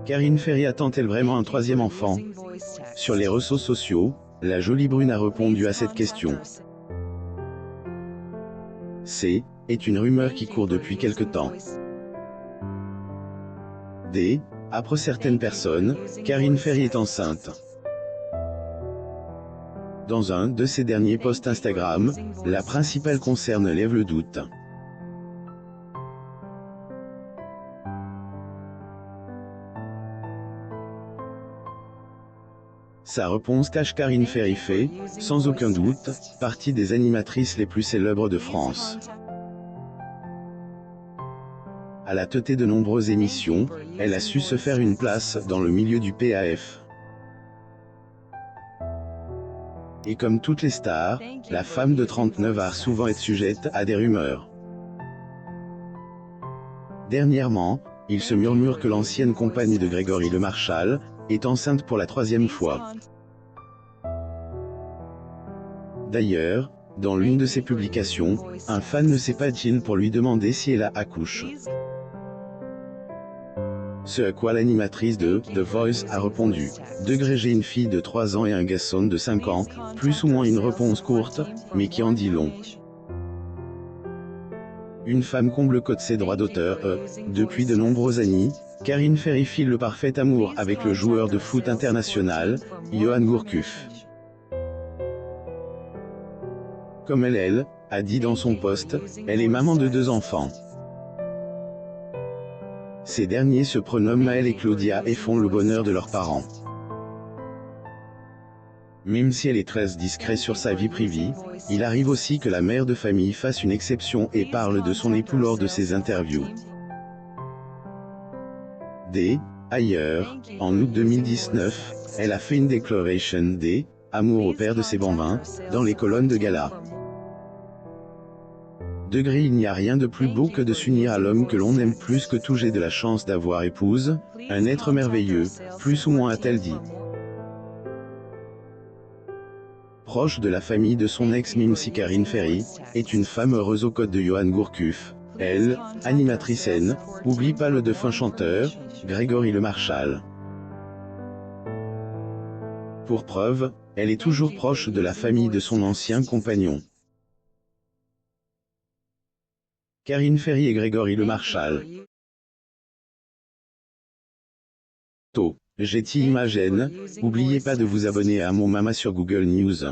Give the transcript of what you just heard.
Karine Ferry attend-elle vraiment un troisième enfant? Sur les réseaux sociaux, la jolie brune a répondu à cette question. Est une rumeur qui court depuis quelque temps. Après certaines personnes, Karine Ferry est enceinte. Dans un de ses derniers posts Instagram, la principale concerne lève le doute. Sa réponse cache Karine Ferry fait, sans aucun doute, partie des animatrices les plus célèbres de France. À la tête de nombreuses émissions, elle a su se faire une place dans le milieu du PAF. Et comme toutes les stars, la femme de 39 a souvent été sujette à des rumeurs. Dernièrement, il se murmure que l'ancienne compagne de Grégory Le Marchal est enceinte pour la troisième fois. D'ailleurs, dans l'une de ses publications, un fan ne s'est pas dit pour lui demander si elle a accouché. Ce à quoi l'animatrice de The Voice a répondu. J'ai une fille de 3 ans et un garçon de 5 ans, plus ou moins une réponse courte, mais qui en dit long. Une femme comble code ses droits d'auteur. Depuis de nombreuses années, Karine Ferry file le parfait amour avec le joueur de foot international, Yoann Gourcuff. Comme elle a dit dans son post, elle est maman de 2 enfants. Ces derniers se prénomment Maël et Claudia et font le bonheur de leurs parents. Même si elle est très discrète sur sa vie privée, il arrive aussi que la mère de famille fasse une exception et parle de son époux lors de ses interviews. Ailleurs, en août 2019, elle a fait une déclaration amour au père de ses bambins, dans les colonnes de gala. Il n'y a rien de plus beau que de s'unir à l'homme que l'on aime plus que tout. J'ai de la chance d'avoir épouse, un être merveilleux, plus ou moins a-t-elle dit. Proche de la famille de son ex-Mimsi Karine Ferry, est une femme heureuse au code de Yoann Gourcuff. Elle, animatrice oublie pas le défunt chanteur, Grégory Le Marchal. Pour preuve, elle est toujours proche de la famille de son ancien compagnon. Karine Ferry et Grégory Le Marchal. J'étais Imagine, n'oubliez pas de vous abonner à mon Mama sur Google News.